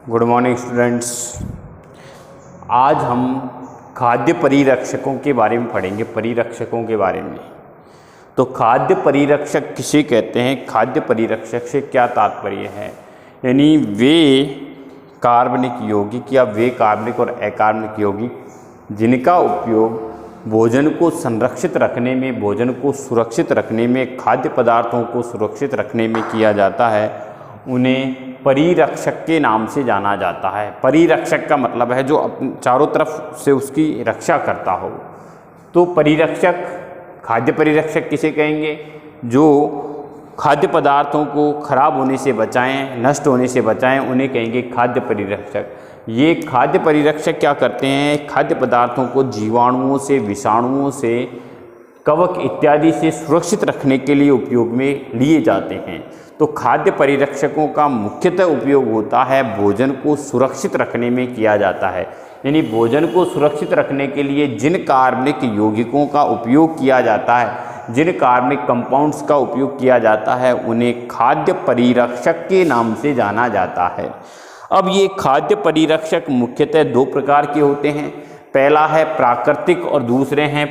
Good morning students. आज हम खाद्य परिरक्षकों के बारे में पढ़ेंगे। परिरक्षकों के बारे में तो खाद्य परिरक्षक किसे कहते हैं, खाद्य परिरक्षक से क्या तात्पर्य है, यानी वे कार्बनिक यौगिक या वे कार्बनिक और अकार्बनिक यौगिक जिनका उपयोग भोजन को संरक्षित रखने में, भोजन को सुरक्षित रखने में, खाद्य पदार्थों को सुरक्षित रखने में किया जाता है, उन्हें परिरक्षक के नाम से जाना जाता है। परिरक्षक का मतलब है जो चारों तरफ से उसकी रक्षा करता हो। तो परिरक्षक, खाद्य परिरक्षक किसे कहेंगे? जो खाद्य पदार्थों को खराब होने से बचाएं, नष्ट होने से बचाएं, उन्हें कहेंगे खाद्य परिरक्षक। ये खाद्य परिरक्षक क्या करते हैं? खाद्य पदार्थों को जीवाणुओं से, विषाणुओं से, कवक इत्यादि से सुरक्षित रखने के लिए उपयोग में लिए जाते हैं। तो खाद्य परिरक्षकों का मुख्यतः उपयोग होता है भोजन को सुरक्षित रखने में किया जाता है। यानी भोजन को सुरक्षित रखने के लिए जिन कार्बनिक यौगिकों का उपयोग किया जाता है, जिन कार्बनिक कंपाउंड्स का उपयोग किया जाता है, उन्हें खाद्य परिरक्षक के नाम से जाना जाता है। अब ये खाद्य परिरक्षक मुख्यतः दो प्रकार के होते हैं। पहला है प्राकृतिक और दूसरे हैं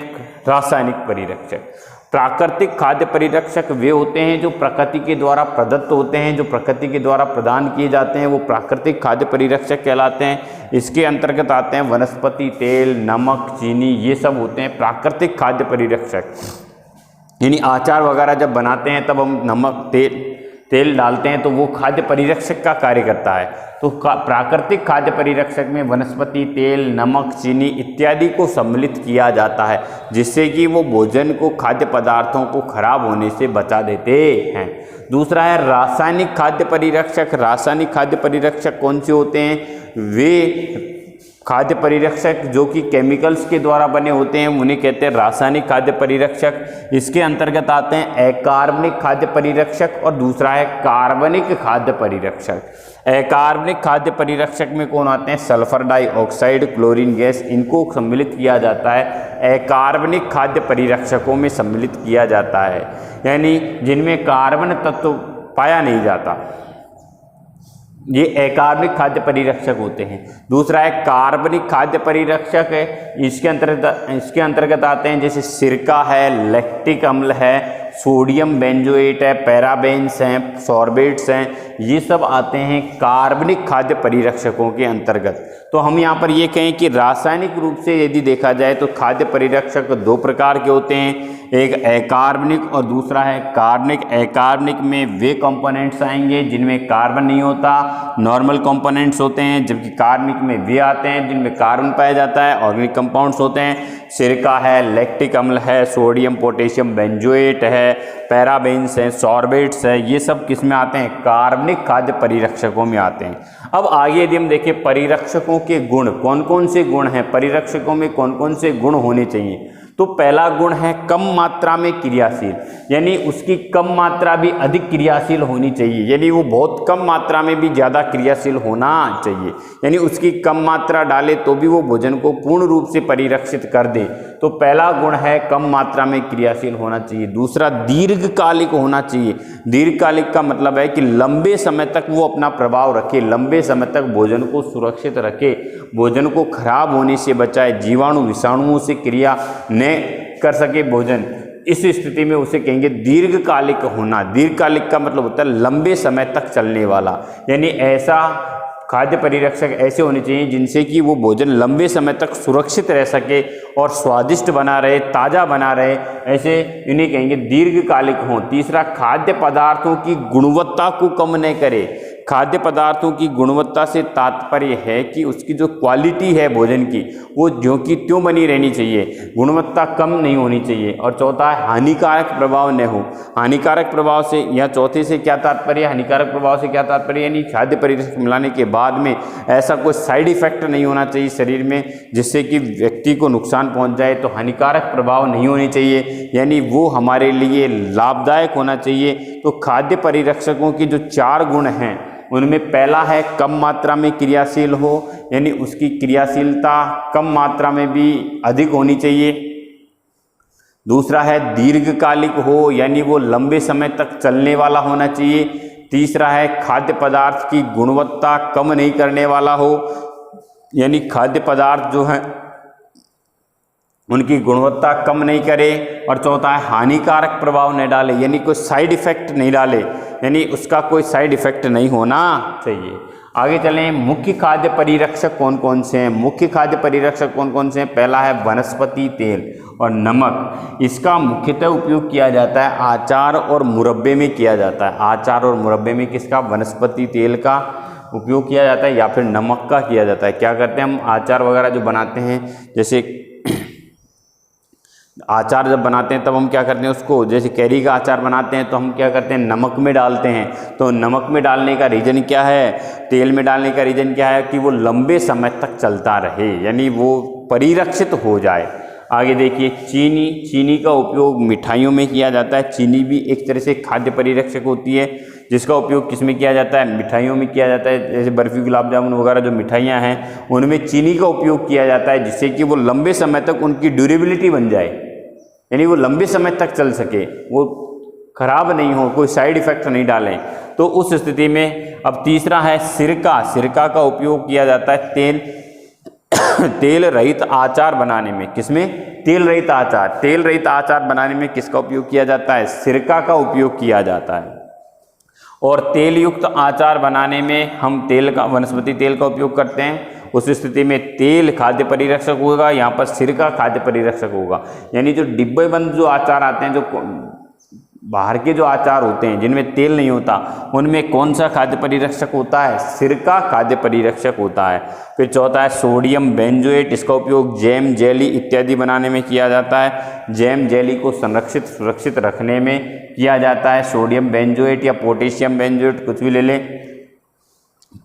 रासायनिक परिरक्षक। प्राकृतिक खाद्य परिरक्षक वे होते हैं जो प्रकृति के द्वारा प्रदत्त होते हैं, जो प्रकृति के द्वारा प्रदान किए जाते हैं, वो प्राकृतिक खाद्य परिरक्षक कहलाते हैं। इसके अंतर्गत आते हैं वनस्पति तेल, नमक, चीनी, ये सब होते हैं प्राकृतिक खाद्य परिरक्षक। यानी अचार वगैरह जब बनाते हैं तब हम नमक, तेल डालते हैं तो वो खाद्य परिरक्षक का कार्य करता है। तो प्राकृतिक खाद्य परिरक्षक में वनस्पति तेल, नमक, चीनी इत्यादि को सम्मिलित किया जाता है, जिससे कि वो भोजन को, खाद्य पदार्थों को खराब होने से बचा देते हैं। दूसरा है रासायनिक खाद्य परिरक्षक। रासायनिक खाद्य परिरक्षक कौन से होते हैं? वे खाद्य परिरक्षक जो कि केमिकल्स के द्वारा बने होते हैं, उन्हें कहते हैं रासायनिक खाद्य परिरक्षक। इसके अंतर्गत आते हैं अकार्बनिक खाद्य परिरक्षक और दूसरा है कार्बनिक खाद्य परिरक्षक। अकार्बनिक खाद्य परिरक्षक में कौन आते हैं? सल्फर डाइऑक्साइड, क्लोरीन गैस, इनको सम्मिलित किया जाता है। अकार्बनिक खाद्य परिरक्षकों में सम्मिलित किया जाता है, यानी जिनमें कार्बन तत्व पाया नहीं जाता, ये अकार्बनिक खाद्य परिरक्षक होते हैं। दूसरा है कार्बनिक खाद्य परिरक्षक है। इसके अंतर्गत आते हैं जैसे सिरका है, लैक्टिक अम्ल है, सोडियम बेंजोएट है, पैराबेन्स हैं, सॉर्बेट्स हैं, ये सब आते हैं कार्बनिक खाद्य परिरक्षकों के अंतर्गत। तो हम यहाँ पर ये कहें कि रासायनिक रूप से यदि देखा जाए तो खाद्य परिरक्षक दो प्रकार के होते हैं, एक अकार्बनिक और दूसरा है कार्बनिक। अकार्बनिक में वे कंपोनेंट्स आएंगे जिनमें कार्बन नहीं होता, नॉर्मल कंपोनेंट्स होते हैं, जबकि कार्बनिक में वे आते हैं जिनमें कार्बन पाया जाता है, ऑर्गेनिक कंपाउंड्स होते हैं। सिरका है, लैक्टिक अम्ल है, सोडियम पोटेशियम बेंजोएट है, पैराबेन्स हैं, सॉर्बेट्स है, ये सब किस में आते हैं? कार्बनिक खाद्य परिरक्षकों में आते हैं। अब आगे यदि हम देखें परिरक्षकों के गुण, कौन कौन से गुण हैं, परिरक्षकों में कौन कौन से गुण होने चाहिए, तो पहला गुण है कम मात्रा में क्रियाशील, यानी उसकी कम मात्रा भी अधिक क्रियाशील होनी चाहिए, यानी वो बहुत कम मात्रा में भी ज़्यादा क्रियाशील होना चाहिए, यानी उसकी कम मात्रा डाले तो भी वो भोजन को पूर्ण रूप से परिरक्षित कर दे। तो पहला गुण है कम मात्रा में क्रियाशील होना चाहिए। दूसरा दीर्घकालिक होना चाहिए। दीर्घकालिक का मतलब है कि लंबे समय तक वो अपना प्रभाव रखे, लंबे समय तक भोजन को सुरक्षित रखे, भोजन को खराब होने से बचाए, जीवाणु विषाणुओं से क्रिया न कर सके भोजन। इस स्थिति में उसे कहेंगे दीर्घकालिक होना। दीर्घकालिक का मतलब होता है लंबे समय तक चलने वाला, यानी ऐसा खाद्य परिरक्षक ऐसे होने चाहिए जिनसे कि वो भोजन लंबे समय तक सुरक्षित रह सके और स्वादिष्ट बना रहे, ताज़ा बना रहे, ऐसे इन्हें कहेंगे दीर्घकालिक हों। तीसरा खाद्य पदार्थों की गुणवत्ता को कम न करे। खाद्य पदार्थों की गुणवत्ता से तात्पर्य है कि उसकी जो क्वालिटी है भोजन की, वो ज्यों की त्यों बनी रहनी चाहिए, गुणवत्ता कम नहीं होनी चाहिए। और चौथा है हानिकारक प्रभाव न हो। हानिकारक प्रभाव से या चौथे से क्या तात्पर्य? हानिकारक प्रभाव से क्या तात्पर्य? यानी खाद्य परिरक्षक मिलाने के बाद में ऐसा कोई साइड इफेक्ट नहीं होना चाहिए शरीर में जिससे कि व्यक्ति को नुकसान पहुंच जाए। तो हानिकारक प्रभाव नहीं होने चाहिए, यानी वो हमारे लिए लाभदायक होना चाहिए। तो खाद्य परिरक्षकों की जो चार गुण हैं उनमें पहला है कम मात्रा में क्रियाशील हो, यानी उसकी क्रियाशीलता कम मात्रा में भी अधिक होनी चाहिए। दूसरा है दीर्घकालिक हो, यानी वो लंबे समय तक चलने वाला होना चाहिए। तीसरा है खाद्य पदार्थ की गुणवत्ता कम नहीं करने वाला हो, यानी खाद्य पदार्थ जो है उनकी गुणवत्ता कम नहीं करे। और चौथा है हानिकारक प्रभाव नहीं डाले, यानी कोई साइड इफेक्ट नहीं डाले, यानी उसका कोई साइड इफेक्ट नहीं होना चाहिए। आगे चलें, मुख्य खाद्य परिरक्षक कौन कौन से हैं। मुख्य खाद्य परिरक्षक कौन कौन से हैं। पहला है वनस्पति तेल और नमक। इसका मुख्यतः उपयोग किया जाता है आचार और मुरब्बे में किया जाता है। आचार और मुरब्बे में किसका, वनस्पति तेल का उपयोग किया जाता है या फिर नमक का किया जाता है। क्या करते हैं हम, आचार वगैरह जो बनाते हैं, जैसे आचार जब बनाते हैं तब हम क्या करते हैं उसको, जैसे कैरी का अचार बनाते हैं तो हम क्या करते हैं, नमक में डालते हैं। तो नमक में डालने का रीज़न क्या है, तेल में डालने का रीज़न क्या है कि वो लंबे समय तक चलता रहे, यानी वो परिरक्षित हो जाए। आगे देखिए, चीनी का उपयोग मिठाइयों में किया जाता है। चीनी भी एक तरह से खाद्य परिरक्षक होती है, जिसका उपयोग किस में किया जाता है, मिठाइयों में किया जाता है। जैसे बर्फ़ी, गुलाब जामुन वगैरह जो मिठाइयाँ हैं उनमें चीनी का उपयोग किया जाता है, जिससे कि वो लंबे समय तक उनकी ड्यूरेबिलिटी बन जाए, यानी वो लंबे समय तक चल सके, वो खराब नहीं हो, कोई साइड इफ़ेक्ट नहीं डालें। तो उस स्थिति में अब तीसरा है सिरका का उपयोग किया जाता है तेल रहित आचार बनाने में। किसमें, तेल रहित आचार बनाने में किसका उपयोग किया जाता है, सिरका का उपयोग किया जाता है। और तेल युक्त आचार बनाने में हम वनस्पति तेल का उपयोग करते हैं। उस स्थिति में तेल खाद्य परिरक्षक होगा, यहाँ पर सिरका खाद्य परिरक्षक होगा। यानी जो डिब्बेबंद जो आचार आते हैं, जो बाहर के जो आचार होते हैं जिनमें तेल नहीं होता, उनमें कौन सा खाद्य परिरक्षक होता है, सिरका खाद्य परिरक्षक होता है। फिर चौथा है सोडियम बेंजोएट। इसका उपयोग जैम, जेली इत्यादि बनाने में किया जाता है। जैम, जेली को सुरक्षित रखने में किया जाता है सोडियम बेंजोएट या पोटेशियम बेंजोएट, कुछ भी ले लें।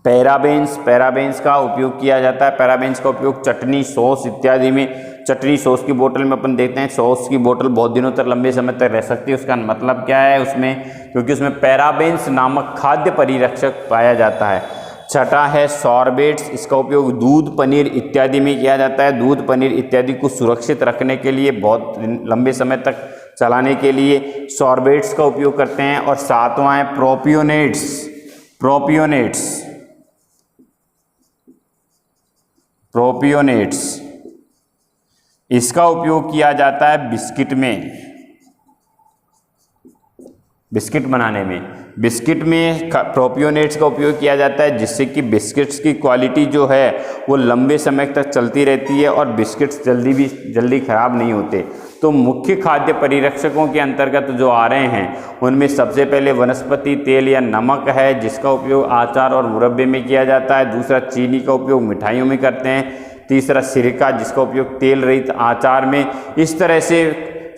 पैराबेन्स का उपयोग किया जाता है। पैराबेन्स का उपयोग चटनी, सॉस इत्यादि में, चटनी सॉस की बोतल में अपन देखते हैं, सॉस की बोतल बहुत दिनों तक, लंबे समय तक रह सकती है। उसका मतलब क्या है उसमें, क्योंकि उसमें पैराबेन्स नामक खाद्य परिरक्षक पाया जाता है। छठा है सॉर्बेट्स। इसका उपयोग दूध, पनीर इत्यादि में किया जाता है। दूध, पनीर इत्यादि को सुरक्षित रखने के लिए, बहुत लंबे समय तक चलाने के लिए सॉर्बेट्स का उपयोग करते हैं। और सातवां है प्रोपियोनेट्स। इसका उपयोग किया जाता है बिस्किट बनाने में। बिस्किट में प्रोपियोनेट्स का उपयोग किया जाता है, जिससे कि बिस्किट्स की क्वालिटी जो है वो लंबे समय तक चलती रहती है और बिस्किट्स जल्दी ख़राब नहीं होते। तो मुख्य खाद्य परिरक्षकों के अंतर्गत जो आ रहे हैं उनमें सबसे पहले वनस्पति तेल या नमक है, जिसका उपयोग आचार और मुरब्बे में किया जाता है। दूसरा, चीनी का उपयोग मिठाइयों में करते हैं। तीसरा, सिरका, जिसका उपयोग तेल रहित आचार में। इस तरह से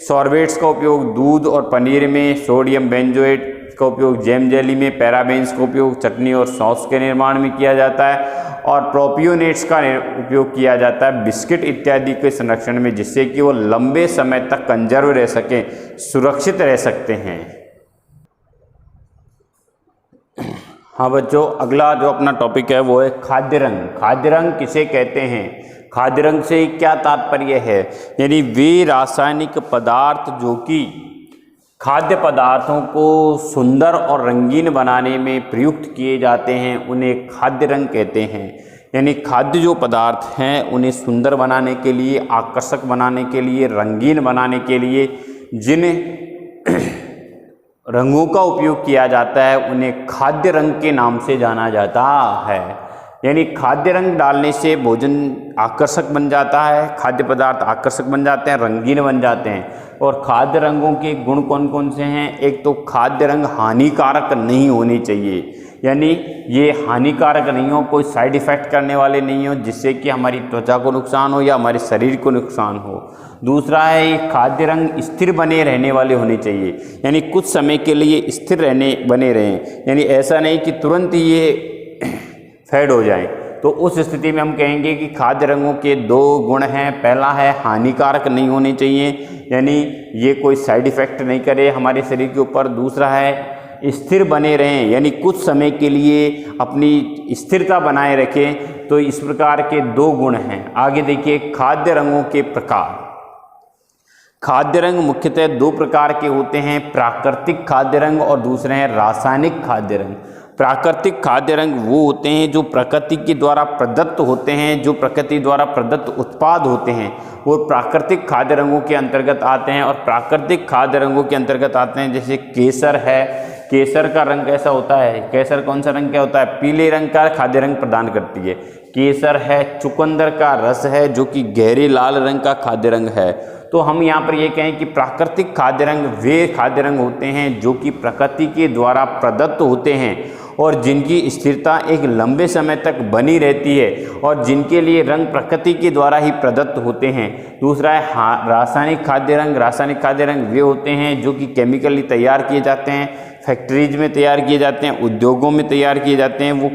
सॉर्बेट्स का उपयोग दूध और पनीर में, सोडियम बेंजोएट का उपयोग जैम, जेली में, पैराबेन्स का उपयोग चटनी और सॉस के निर्माण में किया जाता है। और प्रोपियोनेट्स का उपयोग किया जाता है बिस्किट इत्यादि के संरक्षण में, जिससे कि वो लंबे समय तक कंजर्व रह सकें, सुरक्षित रह सकते हैं। हाँ बच्चों, अगला जो अपना टॉपिक है वो है खाद्य रंग। खाद्य रंग किसे कहते हैं, खाद्य रंग से क्या तात्पर्य है, यानी वे रासायनिक पदार्थ जो कि खाद्य पदार्थों को सुंदर और रंगीन बनाने में प्रयुक्त किए जाते हैं, उन्हें खाद्य रंग कहते हैं। यानी खाद्य जो पदार्थ हैं उन्हें सुंदर बनाने के लिए, आकर्षक बनाने के लिए, रंगीन बनाने के लिए जिन रंगों का उपयोग किया जाता है उन्हें खाद्य रंग के नाम से जाना जाता है। यानी खाद्य रंग डालने से भोजन आकर्षक बन जाता है, खाद्य पदार्थ आकर्षक बन जाते हैं, रंगीन बन जाते हैं। और खाद्य रंगों के गुण कौन कौन से हैं, एक तो खाद्य रंग हानिकारक नहीं होने चाहिए, यानी ये हानिकारक नहीं हो, कोई साइड इफ़ेक्ट करने वाले नहीं हो, जिससे कि हमारी त्वचा को नुकसान हो या हमारे शरीर को नुकसान हो। दूसरा है ये खाद्य रंग स्थिर बने रहने वाले होने चाहिए, यानी कुछ समय के लिए स्थिर बने रहें, यानी ऐसा नहीं कि तुरंत ये फेड हो जाए। तो उस स्थिति में हम कहेंगे कि खाद्य रंगों के दो गुण हैं। पहला है हानिकारक नहीं होने चाहिए, यानी ये कोई साइड इफ़ेक्ट नहीं करे हमारे शरीर के ऊपर। दूसरा है स्थिर बने रहें, यानी कुछ समय के लिए अपनी स्थिरता बनाए रखें। तो इस प्रकार के दो गुण हैं। आगे देखिए खाद्य रंगों के प्रकार। खाद्य रंग मुख्यतः दो प्रकार के होते हैं, प्राकृतिक खाद्य रंग और दूसरे हैं रासायनिक खाद्य रंग। प्राकृतिक खाद्य रंग वो होते हैं जो प्रकृति के द्वारा प्रदत्त होते हैं, जो प्रकृति द्वारा प्रदत्त उत्पाद होते हैं, वो प्राकृतिक खाद्य रंगों के अंतर्गत आते हैं। और प्राकृतिक खाद्य रंगों के अंतर्गत आते हैं जैसे केसर है। केसर का रंग कैसा होता है? केसर कौन सा रंग क्या होता है? पीले रंग का खाद्य रंग प्रदान करती है, केसर है। चुकंदर का रस है जो कि गहरे लाल रंग का खाद्य रंग है। तो हम यहाँ पर ये कहें कि प्राकृतिक खाद्य रंग वे खाद्य रंग होते हैं जो कि प्रकृति के द्वारा प्रदत्त होते हैं और जिनकी स्थिरता एक लंबे समय तक बनी रहती है और जिनके लिए रंग प्रकृति के द्वारा ही प्रदत्त होते हैं। दूसरा है रासायनिक खाद्य रंग। रासायनिक खाद्य रंग वे होते हैं जो कि केमिकली तैयार किए जाते हैं, फैक्ट्रीज में तैयार किए जाते हैं, उद्योगों में तैयार किए जाते हैं, वो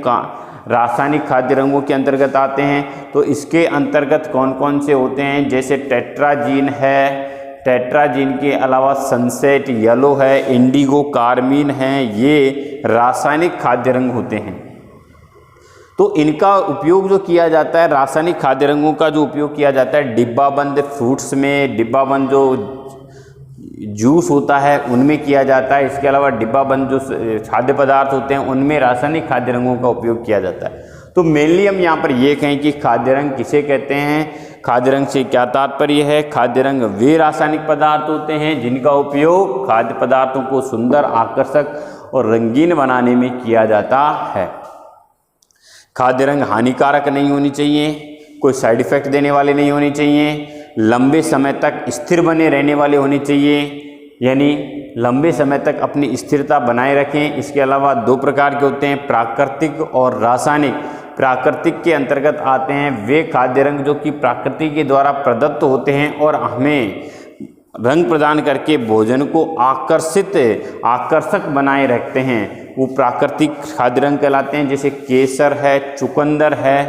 रासायनिक खाद्य रंगों के अंतर्गत आते हैं। तो इसके अंतर्गत कौन कौन से होते हैं? जैसे टेट्राजीन है, टेट्राजीन के अलावा सनसेट येलो है, इंडिगो कार्मीन है, ये रासायनिक खाद्य रंग होते हैं। तो इनका उपयोग जो किया जाता है, रासायनिक खाद्य रंगों का जो उपयोग किया जाता है डिब्बाबंद फ्रूट्स में, डिब्बाबंद जो जूस होता है उनमें किया जाता है। इसके अलावा डिब्बाबंद जो खाद्य पदार्थ होते हैं उनमें रासायनिक खाद्य रंगों का उपयोग किया जाता है। तो मेनली हम यहाँ पर ये कहें कि खाद्य रंग किसे कहते हैं, खाद्य रंग से क्या तात्पर्य है? खाद्य रंग वे रासायनिक पदार्थ होते हैं जिनका उपयोग खाद्य पदार्थों को सुंदर, आकर्षक और रंगीन बनाने में किया जाता है। खाद्य रंग हानिकारक नहीं होनी चाहिए, कोई साइड इफेक्ट देने वाले नहीं होने चाहिए, लंबे समय तक स्थिर बने रहने वाले होने चाहिए, यानी लंबे समय तक अपनी स्थिरता बनाए रखें। इसके अलावा दो प्रकार के होते हैं, प्राकृतिक और रासायनिक। प्राकृतिक के अंतर्गत आते हैं वे खाद्य रंग जो कि प्रकृति के द्वारा प्रदत्त होते हैं और हमें रंग प्रदान करके भोजन को आकर्षक बनाए रखते हैं, वो प्राकृतिक खाद्य रंग कहलाते हैं। जैसे केसर है, चुकंदर है,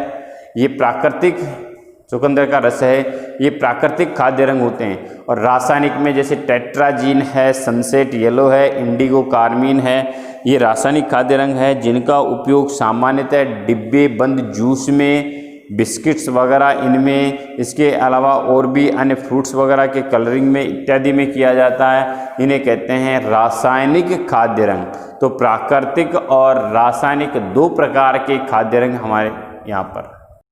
ये प्राकृतिक, चुकंदर का रस है, ये प्राकृतिक खाद्य रंग होते हैं। और रासायनिक में जैसे टेट्राजीन है, सनसेट येलो है, इंडिगो कार्मीन है, ये रासायनिक खाद्य रंग है जिनका उपयोग सामान्यतः डिब्बे बंद जूस में, बिस्किट्स वगैरह इनमें, इसके अलावा और भी अन्य फ्रूट्स वगैरह के कलरिंग में इत्यादि में किया जाता है। इन्हें कहते हैं रासायनिक खाद्य रंग। तो प्राकृतिक और रासायनिक दो प्रकार के खाद्य रंग हमारे यहाँ पर